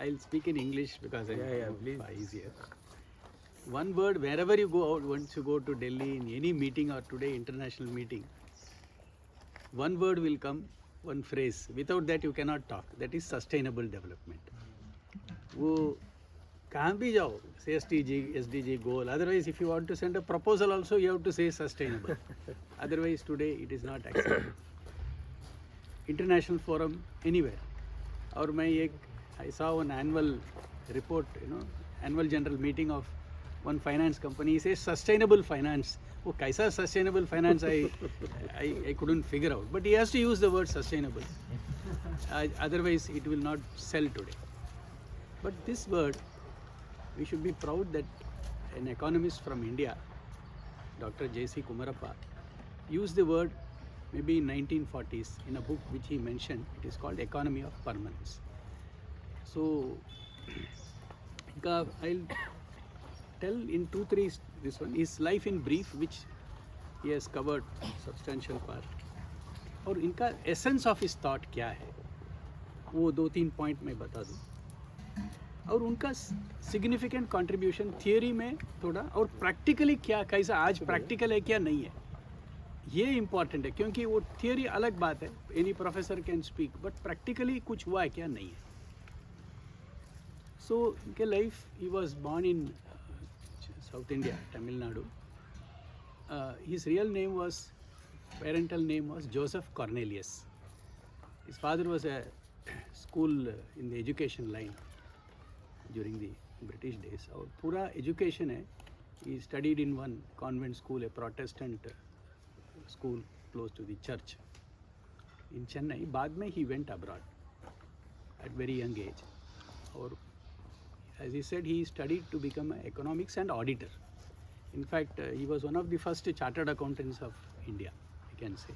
I'll speak in English because please. easier. One word, wherever you go out, once you go to Delhi in any meeting or today international meeting, one word will come, one phrase. Without that you cannot talk. That is sustainable development. वो कहाँ भी जाओ, say SDG goal. Otherwise, if you want to send a proposal also, you have to say sustainable. Otherwise, today it is not accepted. International forum anywhere. और मैं एक I saw an annual report, annual general meeting of one finance company. He says sustainable finance. वो कैसा sustainable finance I couldn't figure out. But he has to use the word sustainable. Otherwise, it will not sell today. But this word, we should be proud that an economist from India, Dr. J.C. Kumarappa, used the word maybe in 1940s in a book which he mentioned. It is called Economy of Permanence. So, I'll tell in 2-3 this one. His life in brief, which he has covered substantial part. और इनका essence of his thought क्या है, वो 2-3 point मैं बता दूँ. और उनका सिग्निफिकेंट कंट्रीब्यूशन थियोरी में थोड़ा, और प्रैक्टिकली क्या कैसा आज प्रैक्टिकल है क्या नहीं है, ये इम्पॉर्टेंट है. क्योंकि वो थियोरी अलग बात है, any professor can speak, but practically कुछ हुआ है क्या नहीं है. सो इनके life, he was born in south India, Tamil Nadu. His real name was, parental name was Joseph Cornelius. His father was a school in the education line during the British days. और पूरा education है, he studied in one convent school, a Protestant school close to the church in Chennai. बाद में he went abroad at very young age. और as he said, he studied to become an economics and auditor. In fact, he was one of the first chartered accountants of India, I can say.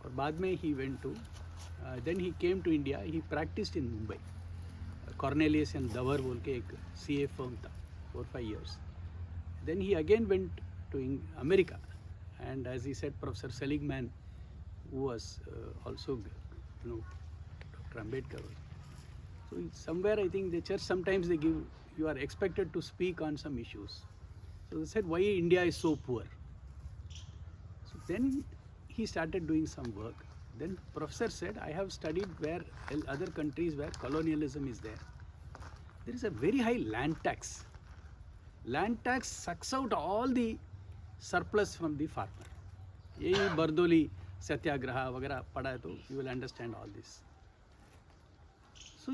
और बाद में he went to, then he came to India. He practiced in Mumbai. Cornelius and Davar बोल के एक CA firm था, 4-5 years. Then he again went to America, and as he said, Professor Seligman, who was also, Dr. Ambedkar. So somewhere I think the church sometimes they give, you are expected to speak on some issues. So they said, why India is so poor. So then he started doing some work. Then professor said, I have studied where other countries where colonialism is there. There is a very high land tax. Land tax sucks out all the surplus from the farmer. यही बरदोली सत्याग्रह वगैरह पढ़ा है तो you will understand all this. So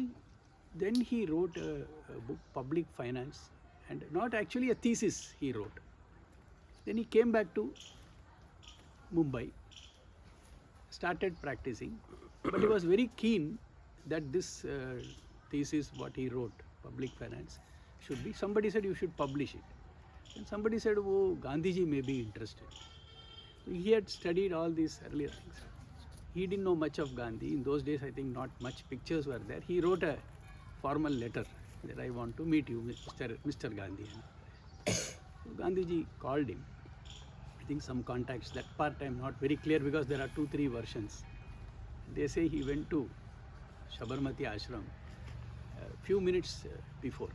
then he wrote a book, Public Finance, and not actually a thesis he wrote. Then he came back to Mumbai, started practicing, but he was very keen that this thesis, what he wrote, Public Finance, should be, somebody said you should publish it. And somebody said, oh, Gandhiji may be interested. So he had studied all these earlier things. He didn't know much of Gandhi. In those days, I think not much pictures were there. He wrote a formal letter that I want to meet you, Mr. Gandhi. So Gandhiji called him. I think some contacts, that part I'm not very clear because there are 2-3 versions. They say he went to Sabarmati Ashram a few minutes before.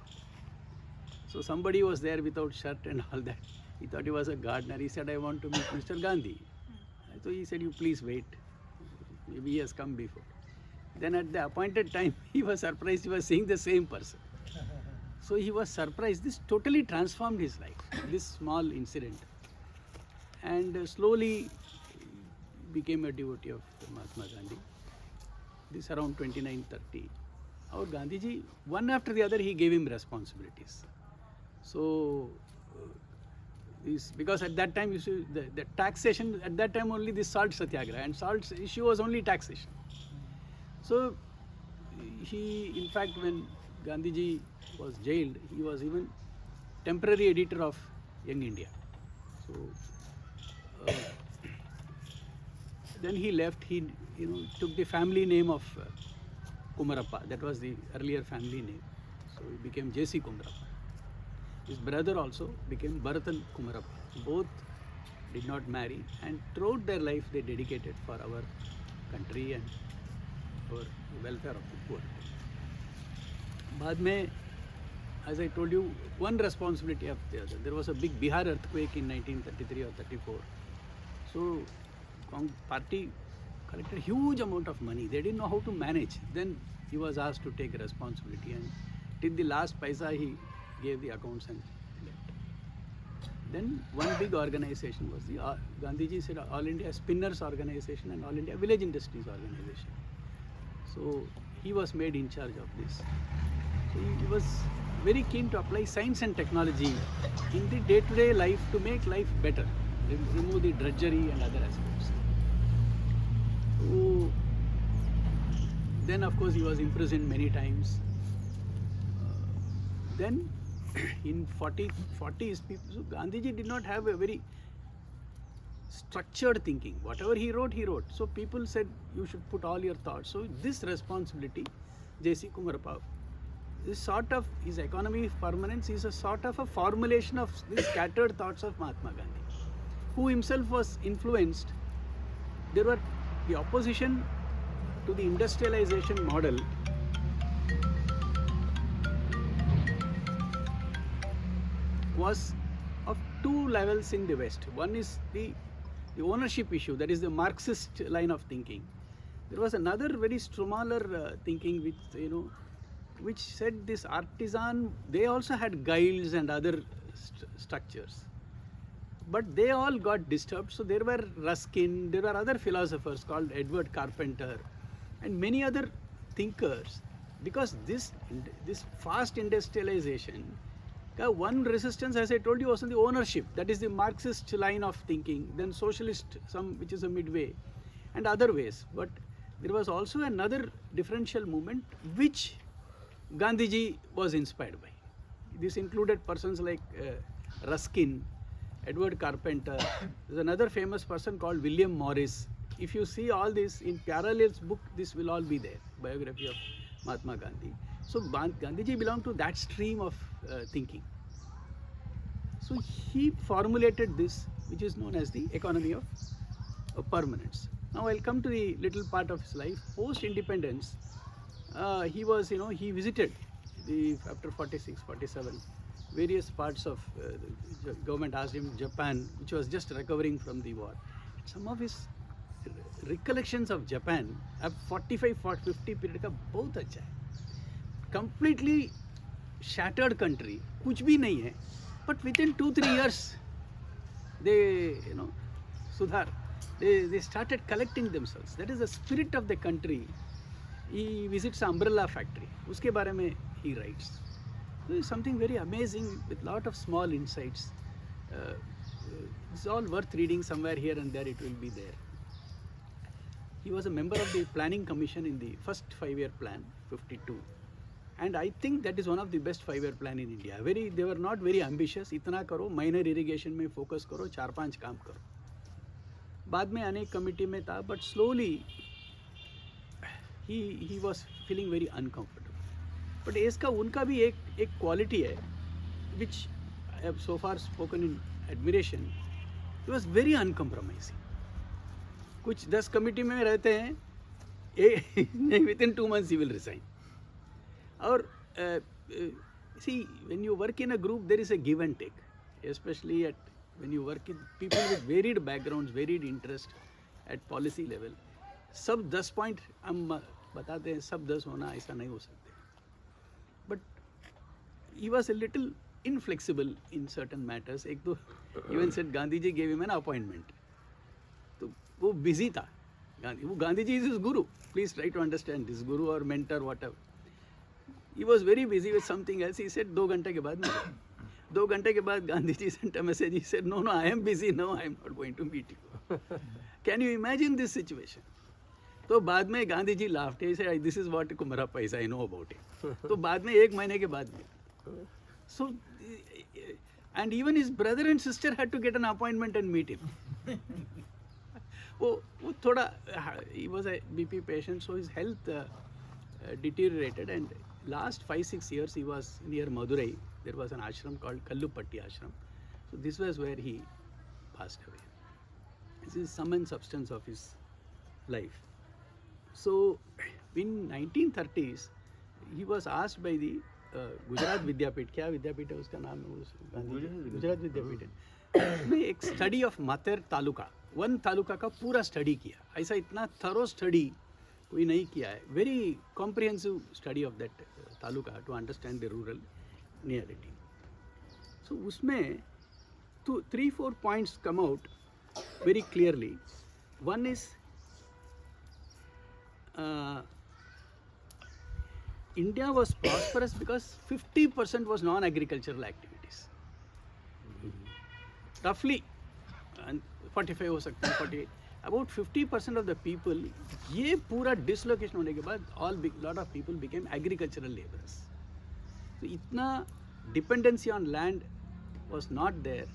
So somebody was there without shirt and all that. He thought he was a gardener. He said, I want to meet Mr. Gandhi. So he said, you please wait. Maybe he has come before. Then at the appointed time, he was surprised he was seeing the same person. So he was surprised. This totally transformed his life, this small incident. And slowly became a devotee of Mahatma Gandhi. This around 29-30. Our Gandhiji, one after the other, he gave him responsibilities. So, because at that time, you see, the taxation, at that time only the salt satyagraha, and salt issue was only taxation. So, he, in fact, when Gandhiji was jailed, he was even temporary editor of Young India. So, then he left, he took the family name of Kumarappa, that was the earlier family name. So he became J.C. Kumarappa. His brother also became Bharatan Kumarappa. Both did not marry, and throughout their life they dedicated for our country and our welfare of the poor. बाद में, as I told you, one responsibility of the other. There was a big Bihar earthquake in 1933 or 34. So, party collected huge amount of money. They didn't know how to manage. Then he was asked to take responsibility, and till the last paisa he gave the accounts and left. Then one big organization was the Gandhiji said All India Spinners Organization and All India Village Industries Organization. So he was made in charge of this. So he was very keen to apply science and technology in the day-to-day life to make life better, remove the drudgery and other aspects. So then of course he was imprisoned many times. Then in 40s, people, so Gandhiji did not have a very structured thinking. Whatever he wrote, he wrote. So people said you should put all your thoughts. So this responsibility, J.C. Kumarappa, this sort of his economy of permanence is a sort of a formulation of these scattered thoughts of Mahatma Gandhi, who himself was influenced. There were the opposition to the industrialization model was of two levels in the West. One is the ownership issue, that is the Marxist line of thinking. There was another very smaller thinking which said this artisan, they also had guilds and other structures. But they all got disturbed. So there were Ruskin, there were other philosophers called Edward Carpenter and many other thinkers. Because this fast industrialization, one resistance, as I told you, was on the ownership. That is the Marxist line of thinking. Then socialist, which is a midway, and other ways. But there was also another differential movement which Gandhiji was inspired by. This included persons like Ruskin, Edward Carpenter. There's another famous person called William Morris. If you see all this in Parallel's book, this will all be there, biography of Mahatma Gandhi. So Gandhiji belonged to that stream of thinking. So he formulated this, which is known as the economy of permanence. Now I'll come to the little part of his life. Post-independence, he was, he visited after 46, 47, various parts of the government asked him, Japan, which was just recovering from the war. Some of his recollections of Japan, अब 45-50 period का बहुत अच्छा है. Completely shattered country, कुछ भी नहीं है, but within 2-3 years, they, Sudhar, they started collecting themselves. That is the spirit of the country. He visits an umbrella factory. उसके बारे में he writes. So it's something very amazing with lot of small insights. It's all worth reading somewhere here and there. It will be there. He was a member of the planning commission in the first 5-year plan, 52. And I think that is one of the best 5-year plan in India. They were not very ambitious. इतना करो, minor irrigation में focus करो, 4-5 काम करो. बाद में अनेक committee में था, but slowly he was feeling very uncomfortable. But इसका उनका भी एक quality है, which I have so far spoken in admiration. He was very uncompromising. कुछ 10 committee में रहते हैं, within 2 months he will resign. Or see, when you work in a group, there is a give and take, especially when you work with people with varied backgrounds, varied interest at policy level. सब 10 point हम बताते हैं, सब 10 होना ऐसा नहीं हो सकते. But he was a little inflexible in certain matters. एक तो even said Gandhiji gave him an appointment. तो वो busy था. Gandhiji is his guru. Please try to understand this guru or mentor, whatever. He was very busy with something else. He said 2 घंटे के बाद मिलो. 2 घंटे के बाद Gandhiji sent a message. He said, no, I am busy now. I am not going to meet you. Can you imagine this situation? तो बाद में Gandhiji laughed. He said, this is what Kumarappa is. I know about it. तो बाद में 1 महीने के बाद मिला. So, and even his brother and sister had to get an appointment and meet him. वो थोड़ा, he was a BP patient, so his health deteriorated, and last 5-6 years he was near Madurai. There was an ashram called Kallupatti ashram. So this was where he passed away. This is sum and substance of his life. So in 1930s, he was asked by the Gujarat Vidyapith, क्या विद्यापीठ है उसका नाम है, गुजरात विद्यापीठ है, उसमें एक study of Mater taluka, one taluka का पूरा स्टडी किया. ऐसा इतना थरो स्टडी कोई नहीं किया है. Very comprehensive study of that taluka to understand the rural reality. So उसमें तो 3-4 points come out very clearly. One is India was prosperous because 50% was non-agricultural activities. Roughly, and 45 हो सकता है, 48. About 50% of the people, ये पूरा dislocation होने के बाद lot of people became agricultural laborers. So इतना dependency on land was not there.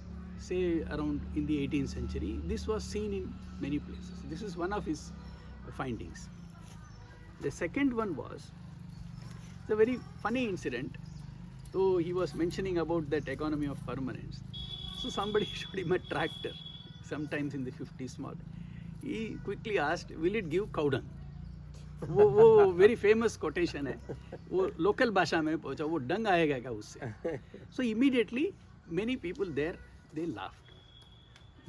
Say around in the 18th century, this was seen in many places. This is one of his findings. The second one was a very funny incident. So he was mentioning about that economy of permanence. So somebody showed him a tractor, sometimes in the 50s model. He quickly asked, will it give cow dung? वो very famous quotation है, वो local भाषा में पहुँचा, वो डंग आएगा क्या उससे? So immediately many people there, they laughed.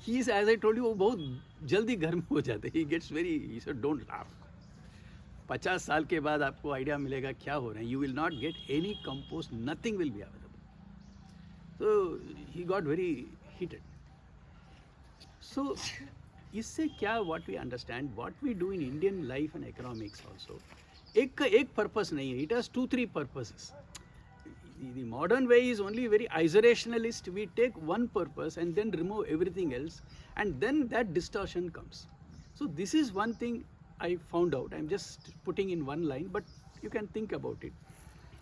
He is, as I told you, वो बहुत जल्दी घर में हो जाते. He gets very, he said, don't laugh. 50 साल के बाद आपको आइडिया मिलेगा क्या हो रहा है. You will not get any compost, nothing will be available. So he got very heated. So इससे क्या, what we understand, what we do in Indian life and economics also, एक purpose नहीं है. It has 2-3 purposes. The modern way is only very isolationalist. We take one purpose and then remove everything else, and then that distortion comes. So this is one thing I found out. I'm just putting in one line, but you can think about it,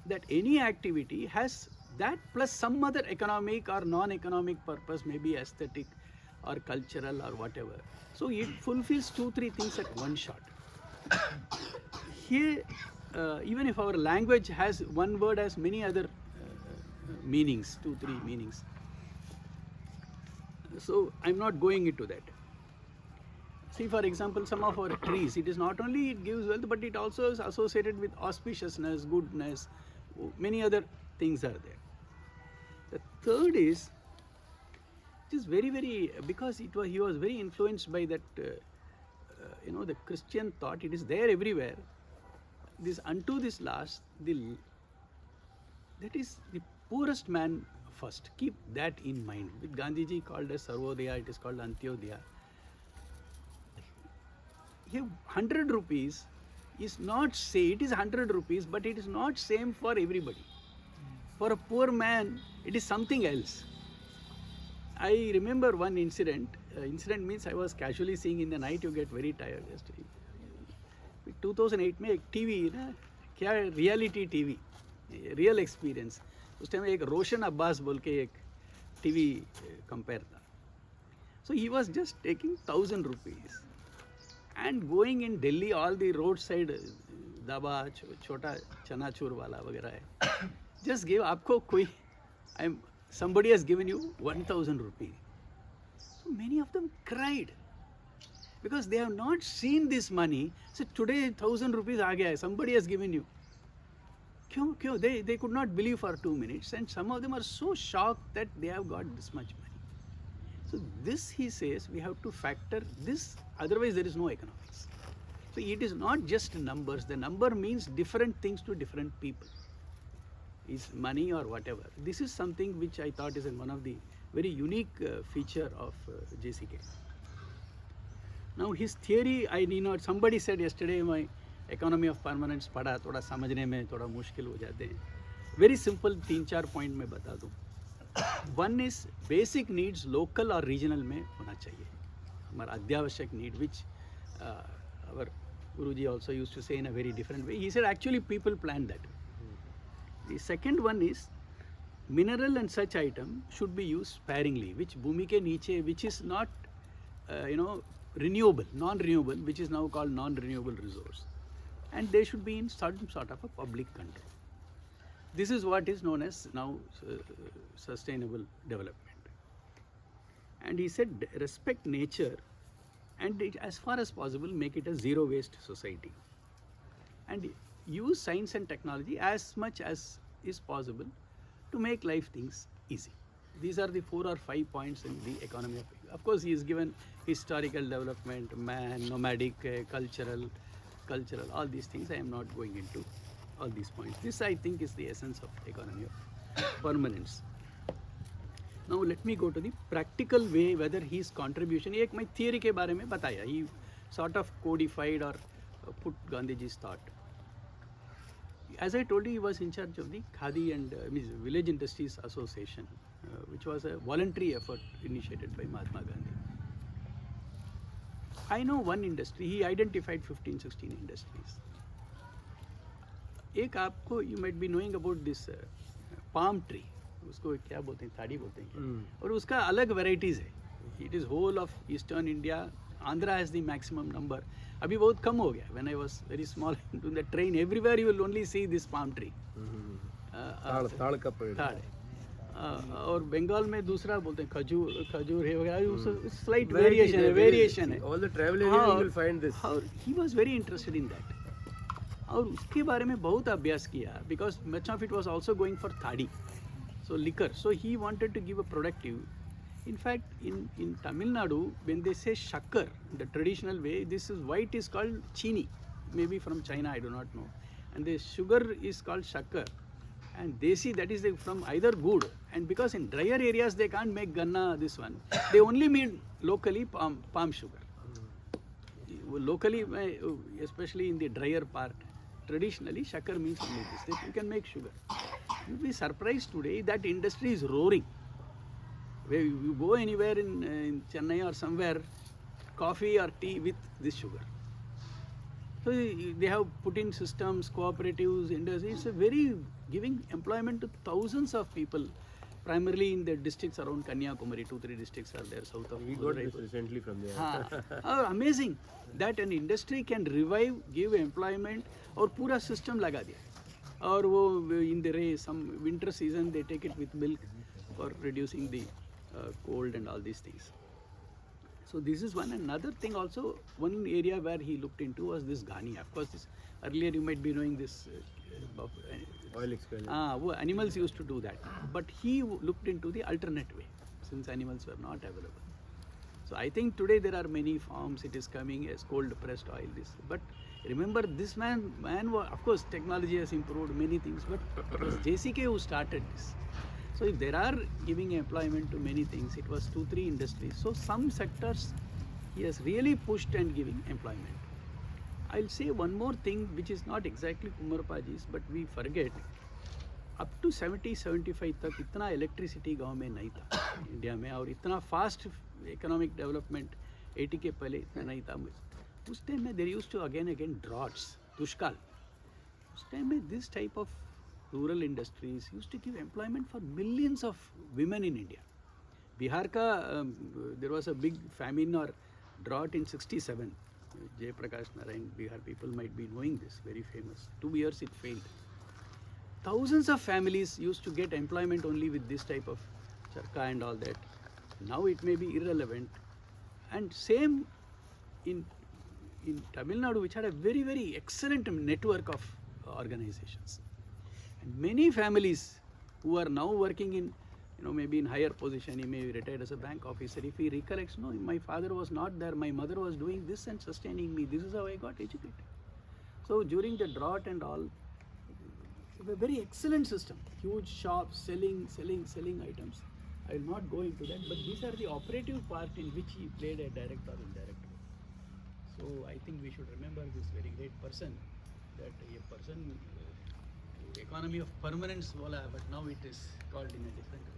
that any activity has that plus some other economic or non-economic purpose, maybe aesthetic or cultural or whatever. So it fulfills 2-3 things at one shot. Here, even if our language has one word has many other meanings, 2-3 meanings. So I'm not going into that. See, for example, some of our trees, it is not only it gives wealth, but it also is associated with auspiciousness, goodness, many other things are there. The third is, it is very, very, because he was very influenced by that, the Christian thought, it is there everywhere. This unto this last, that is the poorest man first. Keep that in mind. With Gandhiji called as Sarvodaya, it is called Antyodaya. Here 100 rupees is not, say it is 100 rupees, but it is not same for everybody. For a poor man, it is something else. I remember one incident. Incident means I was casually seeing in the night, you get very tired. 2008 में एक TV ना, क्या reality TV, real experience, उस time एक रोशन अब्बास बोल के एक TV compare था. So he was just taking 1,000 rupees and going in Delhi, all the roadside daba, छोटा चनाचूर वाला वगैरह है, just give, आपको कोई, somebody has given you 1,000 rupees. So many of them cried because they have not seen this money. So today 1,000 rupees आ गया है, somebody has given you. क्यों? They could not believe for 2 minutes, and some of them are so shocked that they have got this much money. So this, he says, we have to factor this, otherwise there is no economics. So it is not just numbers. The number means different things to different people. Is money or whatever. This is something which I thought is one of the very unique feature of JCK. Now his theory, I need not, somebody said yesterday my economy of permanence पढ़ा, थोड़ा समझने में थोड़ा मुश्किल हो जाते हैं. Very simple 3-4 point में बता दूँ. One is basic needs local or regional में होना चाहिए. हमारा अत्यावश्यक need, which our Guruji also used to say in a very different way. He said actually people plan that. The second one is mineral and such item should be used sparingly, which bhumi ke niche, which is not renewable, non-renewable, which is now called non-renewable resource, and they should be in some sort of a public control. This is what is known as now sustainable development. And he said respect nature and it, as far as possible, make it a zero waste society, and use science and technology as much as is possible to make life things easy. These are the 4 or 5 points in the economy of course, he is given historical development, man, nomadic, cultural, all these things. I am not going into all these points. This, I think, is the essence of economy of permanence. Now let me go to the practical way, whether his contribution, एक मैं theory के बारे में बताया, he sort of codified or put Gandhiji's thought. As I told you, he was in charge of the Khadi and Village Industries Association, which was a voluntary effort initiated by Mahatma Gandhi. I know one industry, he identified 15-16 industries. एक आपको, you might be knowing about this palm tree, उसको क्या बोलते हैं, थाड़ी बोलते हैं, और उसका अलग varieties है. It is whole of Eastern India. Andhra has the maximum number. अभी बहुत कम हो गया. When I was very small, in the train, everywhere you will only see this palm tree. ताड़ का पेड़. ताड़. और बंगाल में दूसरा बोलते हैं खजूर है वगैरह. Slight variation है. All the travel areas you will find this. He was very interested in that. और उसके बारे में बहुत अभ्यास किया, because much of it was also going for thadi, so liquor. So he wanted to give a productive. In fact, in Tamil Nadu, when they say shakkar, the traditional way, this is white is called chini, maybe from China, I do not know, and the sugar is called shakkar, and desi, that is from either good, and because in drier areas they can't make ganna, this one, they only made locally palm sugar. Locally, especially in the drier part, traditionally shakkar means only this, that you can make sugar. You'll be surprised today that industry is roaring. Where you go anywhere in Chennai or somewhere, coffee or tea with this sugar. So they have put in systems, cooperatives, industries. It's a very giving employment to thousands of people, primarily in the districts around Kanyakumari. 2-3 districts are there south of. We got this recently from there. Amazing that an industry can revive, give employment, और पूरा system लगा दिया. और वो in the race, some winter season they take it with milk for reducing the cold and all these things. So this is one. Another thing also, one area where he looked into was this Ghani. Of course, this, earlier you might be knowing this oil experiment. Animals used to do that, but he looked into the alternate way, since animals were not available. So I think today there are many farms. It is coming as cold pressed oil. This, but remember this man was, of course, technology has improved many things, but it was JCK who started this. So if there are giving employment to many things, it was 2-3 industries. So some sectors he has really pushed and giving employment. I'll say one more thing which is not exactly Kumarpaji's, but we forget. Up to 70-75 तक इतना electricity गांव में नहीं था India में, और इतना fast economic development 80 के पहले इतना नहीं था. उस टाइम में there used to again droughts, दुष्काल. उस टाइम में this type of rural industries used to give employment for millions of women in India. Bihar ka, there was a big famine or drought in 67. Jay Prakash Narayan, Bihar people might be knowing this, very famous. 2 years it failed. Thousands of families used to get employment only with this type of charka and all that. Now it may be irrelevant. And same in Tamil Nadu, which had a very, very excellent network of organizations. And many families who are now working in, maybe in higher position, he may be retired as a bank officer. If he recollects, no, my father was not there, my mother was doing this and sustaining me. This is how I got educated. So during the drought and all, a very excellent system. Huge shops, selling items. I will not go into that, but these are the operative part in which he played a direct or indirect role. So I think we should remember this very great person, that a person, economy of permanence, but now it is called in a different way.